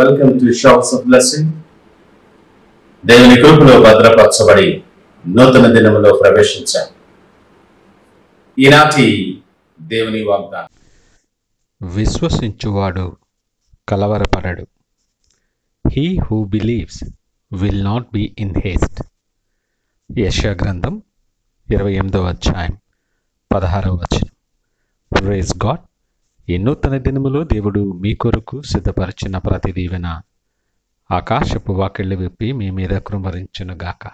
Welcome to shops of blessing. దేవుని కృపలో భద్రపరచబడి నూతన దినములో ప్రవేశించాం. ఈనాటి దేవుని వాగ్దానం. విశ్వసించువాడు కలవరపడడు. He who believes will not be in haste. యెషయా గ్రంథం 28వ అధ్యాయం 16వ వచనం. Praise God. ఈ నూతన దినములో దేవుడు మీ కొరకు సిద్ధపరిచిన ప్రతి దీవెన ఆకాశపు వాకిళ్ళు విప్పి మీ మీద కృంభరించునుగాక.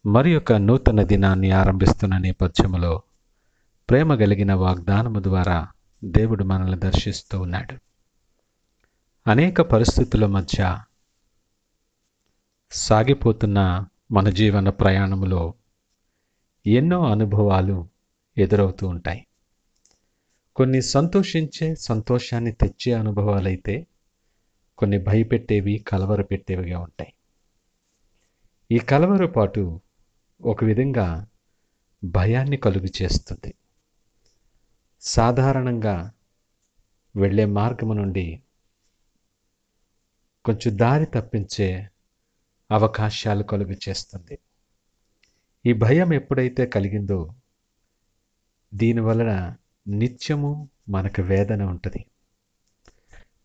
మరి యొక్క నూతన దినాన్ని ఆరంభిస్తున్న నేపథ్యములో ప్రేమ కలిగిన వాగ్దానము ద్వారా దేవుడు మనల్ని దర్శిస్తూ ఉన్నాడు. అనేక పరిస్థితుల మధ్య సాగిపోతున్న మన జీవన ప్రయాణములో ఎన్నో అనుభవాలు ఎదురవుతూ ఉంటాయి. కొన్ని సంతోషాన్ని తెచ్చే అనుభవాలైతే కొన్ని భయపెట్టేవి, కలవరపెట్టేవిగా ఉంటాయి. ఈ కలవరపాటు ఒక విధంగా భయాన్ని కలుగు చేస్తుంది. సాధారణంగా వెళ్ళే మార్గము నుండి కొంచెం దారి తప్పించే అవకాశాలు కలుగు చేస్తుంది. ఈ భయం ఎప్పుడైతే కలిగిందో దీనివలన నిత్యము మనకు వేదన ఉంటుంది.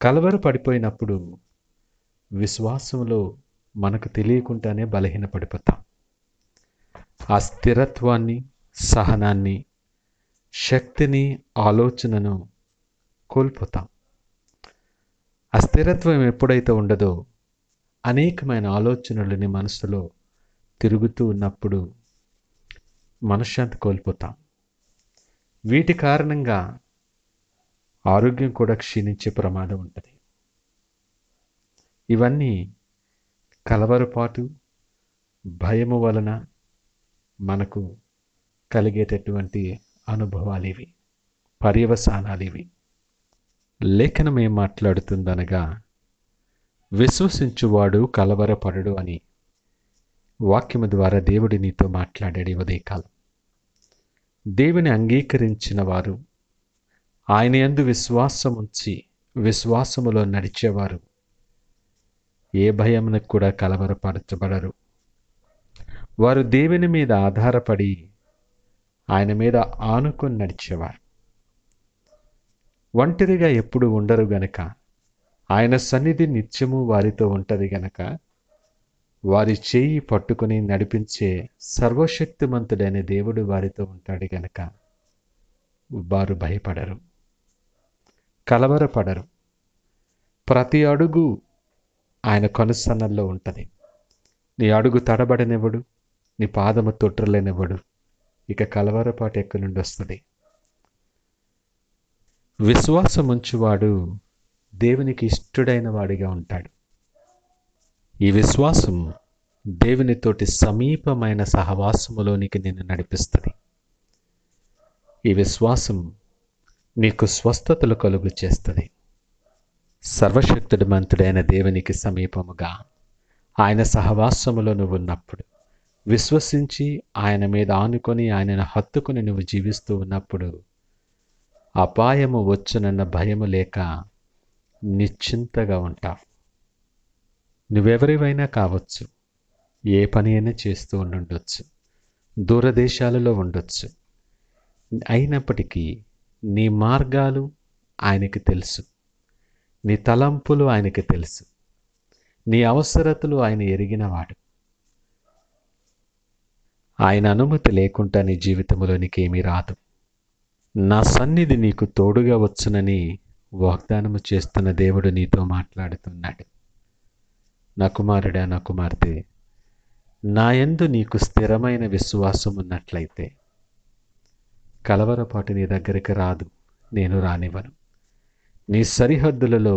కలవర పడిపోయినప్పుడు విశ్వాసంలో మనకు తెలియకుండానే బలహీనపడిపోతాం. ఆ స్థిరత్వాన్ని, సహనాన్ని, శక్తిని, ఆలోచనను కోల్పోతాం. ఆ స్థిరత్వం ఎప్పుడైతే ఉండదో అనేకమైన ఆలోచనలని మనసులో తిరుగుతూ ఉన్నప్పుడు మనశ్శాంతి కోల్పోతాం. వీటి కారణంగా ఆరోగ్యం కూడా క్షీణించే ప్రమాదం ఉంటుంది. ఇవన్నీ కలవరపాటు, భయము వలన మనకు కలిగేటటువంటి అనుభవాలు ఇవి, పర్యవసానాలు ఇవి. లేఖనం ఏం మాట్లాడుతుందనగా విశ్వసించువాడు కలవరపడడు అని వాక్యము ద్వారా దేవుడి నీతో మాట్లాడాడు. ఉదయకాలం దేవుని అంగీకరించిన వారు, ఆయన యందు విశ్వాసం ఉంచి విశ్వాసములో నడిచేవారు ఏ భయమునకు కూడా కలవరపరచబడరు. వారు దేవుని మీద ఆధారపడి ఆయన మీద ఆనుకొని నడిచేవారు. ఒంటరిగా ఎప్పుడు ఉండరు గనక, ఆయన సన్నిధి నిత్యము వారితో ఉంటుంది గనక, వారి చేయి పట్టుకుని నడిపించే సర్వశక్తిమంతుడైన దేవుడు వారితో ఉంటాడు గనక వారు భయపడరు, కలవరపడరు. ప్రతి అడుగు ఆయన కనుసన్నల్లో ఉంటుంది. నీ అడుగు తడబడనివ్వడు, నీ పాదము తొట్రలేనివ్వడు. ఇక కలవరపాటు ఎక్కడి నుండి వస్తుంది? విశ్వాసం ఉంచువాడు దేవునికి ఇష్టడైన వాడిగా ఉంటాడు. ఈ విశ్వాసం దేవునితోటి సమీపమైన సహవాసములోనికి నిన్ను నడిపిస్తుంది. ఈ విశ్వాసం నీకు స్వస్థతలు కలుగు చేస్తుంది. సర్వశక్తుడి మంతుడైన దేవునికి సమీపముగా ఆయన సహవాసములో నువ్వు ఉన్నప్పుడు, విశ్వసించి ఆయన మీద ఆనుకొని ఆయనను హత్తుకొని నువ్వు జీవిస్తూ ఉన్నప్పుడు అపాయము వచ్చునన్న భయము లేక నిశ్చింతగా ఉంటావు. నువ్వెవరివైనా కావచ్చు, ఏ పని అయినా చేస్తూ ఉండొచ్చు, దూరదేశాలలో ఉండొచ్చు. అయినప్పటికీ నీ మార్గాలు ఆయనకి తెలుసు, నీ తలంపులు ఆయనకి తెలుసు, నీ అవసరతలు ఆయన ఎరిగినవాడు. ఆయన అనుమతి లేకుండా నీ జీవితంలో నీకేమీ రాదు. నా సన్నిధి నీకు తోడుగా వచ్చునని వాగ్దానము చేస్తున్న దేవుడు నీతో మాట్లాడుతున్నాడు. నా కుమారుడా, నా కుమార్తె, నా యందు నీకు స్థిరమైన విశ్వాసం ఉన్నట్లయితే కలవరపాటు నీ దగ్గరికి రాదు, నేను రానివ్వను. నీ సరిహద్దులలో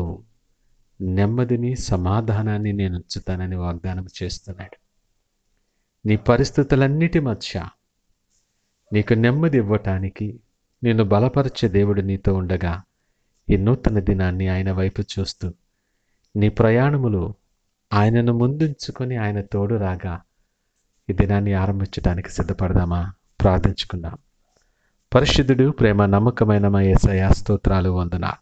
నెమ్మదిని, సమాధానాన్ని నేను ఉంచుతానని వాగ్దానం చేస్తున్నాడు. నీ పరిస్థితులన్నిటి మధ్య నీకు నెమ్మది ఇవ్వటానికి నిన్ను బలపరిచే దేవుడు నీతో ఉండగా ఈ నూతన దినాన్ని ఆయన వైపు చూస్తూ నీ ప్రయాణములో ఆయనను ముందుంచుకొని ఆయన తోడు రాగా ఈ దినాన్ని ఆరంభించడానికి సిద్ధపడదామా? ప్రార్థించుకుందాం. పరిశుద్ధుడు, ప్రేమ నమ్మకమైన మా యేసయ్యా, స్తోత్రాలు, వందనాలు.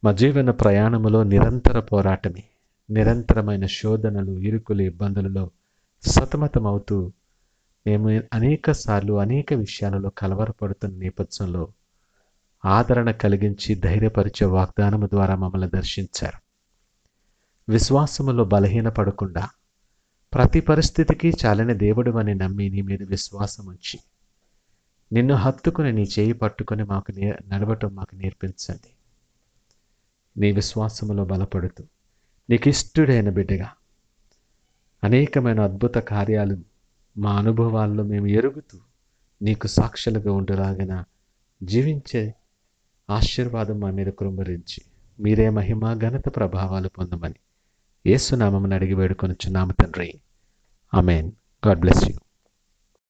మా జీవన ప్రయాణములో నిరంతర పోరాటమే, నిరంతరమైన శోధనలు, ఇరుకులు, ఇబ్బందులలో సతమతమవుతూ మేము అనేక సార్లు అనేక విషయాలలో కలవరపడుతున్న నేపథ్యంలో ఆదరణ కలిగించి ధైర్యపరిచే వాగ్దానము ద్వారా మమ్మల్ని దర్శించారు. విశ్వాసములో బలహీనపడకుండా ప్రతి పరిస్థితికి చాలని దేవుడు అని నమ్మి నీ మీద విశ్వాసం ఉంచి నిన్ను హత్తుకుని నీ చేయి పట్టుకొని మాకు నడవటం మాకు నేర్పించండి. నీ విశ్వాసములో బలపడుతూ నీకు ఇష్టడైన బిడ్డగా అనేకమైన అద్భుత కార్యాలు మా అనుభవాల్లో మేము ఎరుగుతూ నీకు సాక్షులుగా ఉండలాగిన జీవించే ఆశీర్వాదం మా మీద కృంభరించి మీరే మహిమ ఘనత ప్రభావాలు పొందమని యేసు నామమున అడిగి వేడుకొనుచున్నాము తండ్రి. ఆమేన్. God bless you.